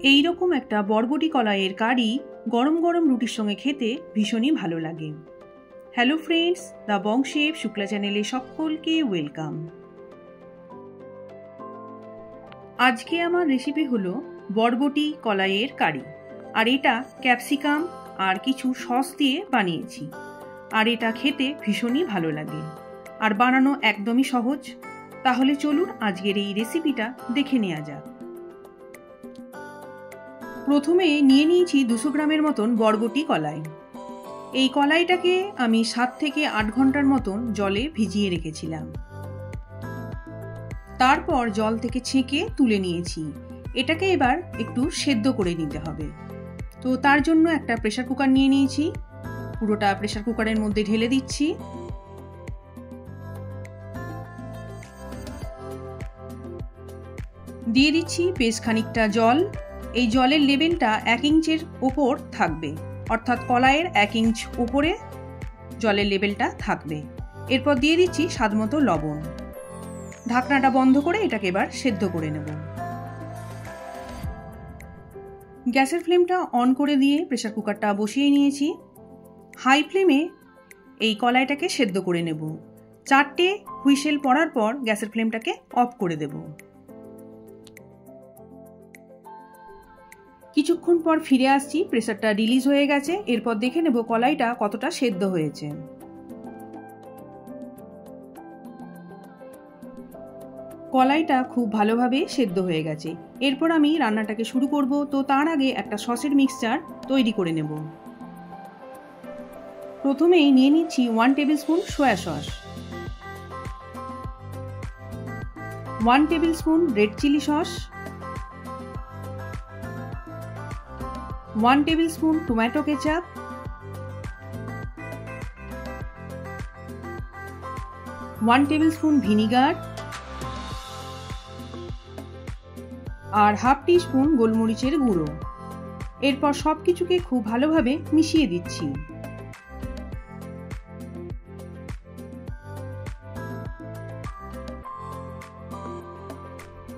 এই রকম একটা বরবটি কলাইয়ের কারি গরম গরম রুটির সঙ্গে খেতে ভীষণই ভালো লাগে। Hello friends, the Bong chef Shukla চ্যানেলে সকলকে ওয়েলকাম। আজকে আমার রেসিপি হলো বরবটি কলাইয়ের কারি, আর এটা ক্যাপসিকাম আর কিছু সস দিয়ে বানিয়েছি। আর এটা খেতে ভীষণই ভালো লাগে আর বানানো একদমই সহজ। তাহলে চলুন আজকের এই রেসিপিটা দেখে নেওয়া যাক। প্রথমে নিয়ে নিয়েছি 200 গ্রামের মতন বরবটি কলাই। এই কলাইটাকে আমি 7 থেকে 8 ঘন্টার মতন জলে ভিজিয়ে রেখেছিলাম। তারপর জল থেকে ছেঁকে তুলে নিয়েছি। এটাকে এবার একটু সেদ্ধ করে নিতে হবে। তো তার জন্য একটা প্রেসার কুকার নিয়ে নিয়েছি। পুরোটা প্রেসার কুকারের মধ্যে ঢেলে দিচ্ছি। দিয়ে দিচ্ছি বেশ খানিকটা জল। এই জলের লেভেলটা 1 ইঞ্চের ওপর থাকবে, অর্থাৎ কলাইয়ের 1 ইঞ্চ ওপরে জলের লেভেলটা থাকবে। এরপর দিয়ে দিচ্ছি স্বাদমতো লবণ। ঢাকনাটা বন্ধ করে এটাকে এবার সেদ্ধ করে নেব। গ্যাসের ফ্লেমটা অন করে দিয়ে প্রেসার কুকারটা বসিয়ে নিয়েছি। হাই ফ্লেমে এই কলাইটাকে সেদ্ধ করে নেব। 4টে হুইসেল পড়ার পর গ্যাসের ফ্লেমটাকে অফ করে দেব। কিছুক্ষণ পর ফিরে আসছি, প্রেসারটা রিলিজ হয়ে গেছে। এরপর দেখে নেব কলাইটা কতটা সেদ্ধ হয়েছে। কলাইটা খুব ভালোভাবে সেদ্ধ হয়ে গেছে। এরপর আমি রান্নাটাকে শুরু করব। তো তার আগে একটা সসের মিক্সচার তৈরি করে নেব। প্রথমেই নিয়ে নিচ্ছি 1 tablespoon soya sauce, 1 tablespoon red chilli sauce, 1 tablespoon tomato ketchup, 1 tablespoon vinegar আর হাফ টি স্পুন গোলমরিচের গুঁড়ো। এরপর সবকিছুকে খুব ভালোভাবে মিশিয়ে দিচ্ছি।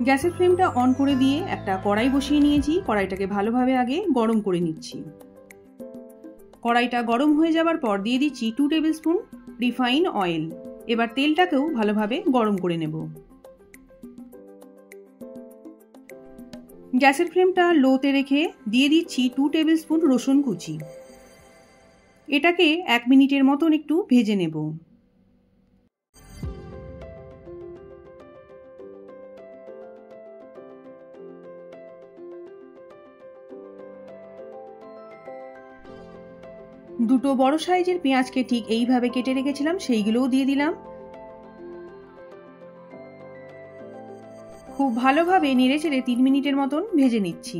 গ্যাসের ফ্লেমটা অন করে দিয়ে একটা কড়াই বসিয়ে নিয়েছি। কড়াইটাকে ভালোভাবে আগে গরম করে নিচ্ছি। কড়াইটা গরম হয়ে যাবার পর দিয়ে দিচ্ছি 2 টেবিল স্পুন রিফাইন অয়েল। এবার তেলটাকেও ভালোভাবে গরম করে নেব। গ্যাসের ফ্লেমটা লোতে রেখে দিয়ে দিচ্ছি 2 টেবিল স্পুন রসুন কুচি। এটাকে 1 মিনিটের মতন একটু ভেজে নেব। দুটো বড় সাইজের পেঁয়াজকে ঠিক এইভাবে কেটে রেখেছিলাম, সেইগুলোও দিয়ে দিলাম। খুব ভালোভাবে নেড়েচেড়ে 3 মিনিটের মতন ভেজে নিচ্ছি।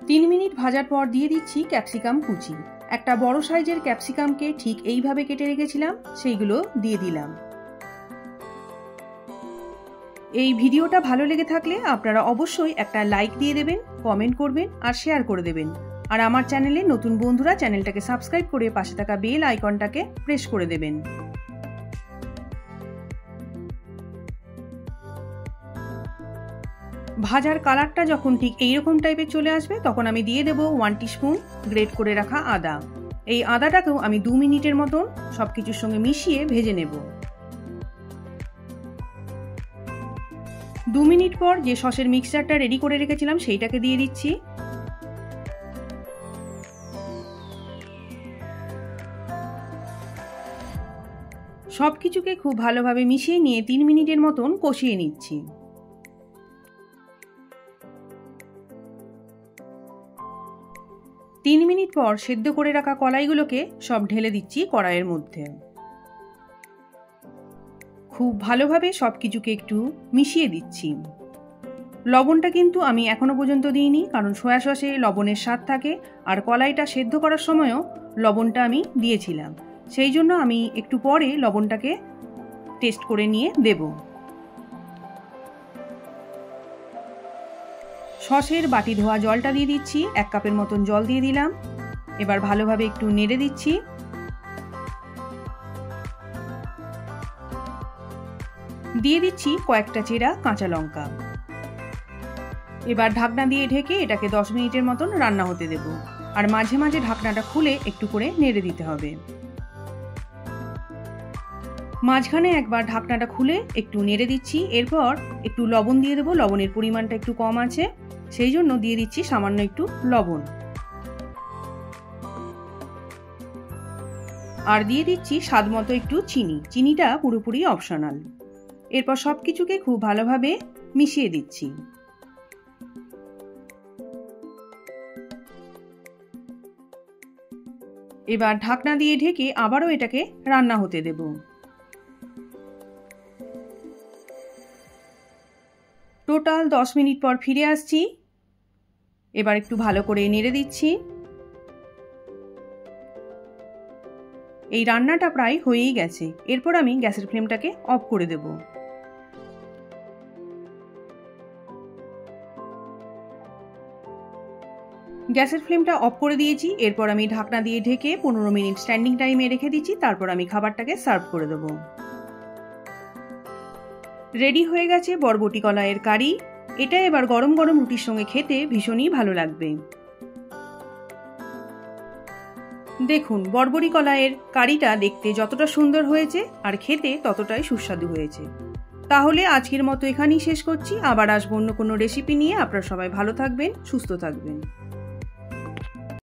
3 মিনিট ভাজার পর দিয়ে দিচ্ছি ক্যাপসিকাম কুচি। একটা বড় সাইজের ক্যাপসিকামকে ঠিক এইভাবে কেটে রেখেছিলাম, সেইগুলো দিয়ে দিলাম। এই ভিডিওটা ভালো লেগে থাকলে আপনারা অবশ্যই একটা লাইক দিয়ে দেবেন, কমেন্ট করবেন আর শেয়ার করে দেবেন। আর আমার চ্যানেলে নতুন বন্ধুরা চ্যানেলটাকে সাবস্ক্রাইব করে পাশে থাকা বেল আইকনটাকে প্রেস করে দেবেন। ভাজার কালারটা যখন ঠিক এইরকম টাইপের চলে আসবে তখন আমি দিয়ে দেব 1 টিস্পুন গ্রেট করে রাখা আদা। এই আদাটাকেও আমি 2 মিনিটের মতন সবকিছুর সঙ্গে মিশিয়ে ভেজে নেব। 2 মিনিট পর যে সসের মিক্সচারটা রেডি করে রেখেছিলাম সেইটাকে দিয়ে দিচ্ছি। সবকিছুকে খুব ভালোভাবে মিশিয়ে নিয়ে 3 মিনিটের মতন কষিয়ে নিচ্ছি। 3 মিনিট পর সেদ্ধ করে রাখা কলাইগুলোকে সব ঢেলে দিচ্ছি কড়াইয়ের মধ্যে। খুব ভালোভাবে সবকিছুকে একটু মিশিয়ে দিচ্ছি। লবণটা কিন্তু আমি এখনো পর্যন্ত দিইনি, কারণ সয়া সসে লবণের স্বাদ থাকে আর কলাইটা সেদ্ধ করার সময়ও লবণটা আমি দিয়েছিলাম। সেই জন্য আমি একটু পরে লবণটাকে টেস্ট করে নিয়ে দেব। সসের বাটি ধোয়া জলটা দিয়ে দিচ্ছি। 1 কাপের মতন জল দিয়ে দিলাম। এবার ভালোভাবে একটু নেড়ে দিচ্ছি। দিয়ে দিচ্ছি কয়েকটা চেরা কাঁচা লঙ্কা। এবার ঢাকনা দিয়ে ঢেকে এটাকে 10 মিনিটের মতন রান্না হতে দেব। আর মাঝে মাঝে ঢাকনাটা খুলে একটু করে নেড়ে দিতে হবে। মাঝখানে একবার ঢাকনাটা খুলে একটু নেড়ে দিচ্ছি। এরপর একটু লবণ দিয়ে দেবো। লবণের পরিমাণটা একটু কম আছে, সেই জন্য দিয়ে দিচ্ছি সামান্য একটু লবণ। আর দিয়ে দিচ্ছি স্বাদ মতো একটু চিনি। চিনিটা পুরোপুরি অপশনাল। এরপর সব কিছুকে খুব ভালোভাবে মিশিয়ে দিচ্ছি। এবার ঢাকনা দিয়ে ঢেকে আবারও এটাকে রান্না হতে দেব। টোটাল 10 মিনিট পর ফিরে আসছি। এবার একটু ভালো করে নেড়ে দিচ্ছি। এই রান্নাটা প্রায় হয়েই গেছে। এরপর আমি গ্যাসের ফ্লেমটাকে অফ করে দেব। গ্যাসের ফ্লেমটা অফ করে দিয়েছি। এরপর আমি ঢাকনা দিয়ে ঢেকে 15 মিনিট স্ট্যান্ডিং টাইমে রেখে দিচ্ছি। তারপর আমি খাবারটাকে সার্ভ করে দেব। রেডি হয়ে গেছে বরবটি কলাইয়ের কারি। এটা এবার গরম গরম রুটির সঙ্গে খেতে ভীষণই ভালো লাগবে। দেখুন, বরবটি কলাইয়ের কারিটা দেখতে যতটা সুন্দর হয়েছে আর খেতে ততটাই সুস্বাদু হয়েছে। তাহলে আজকের মতো এখানেই শেষ করছি। আবার আসবো অন্য কোনো রেসিপি নিয়ে। আপনারা সবাই ভালো থাকবেন, সুস্থ থাকবেন।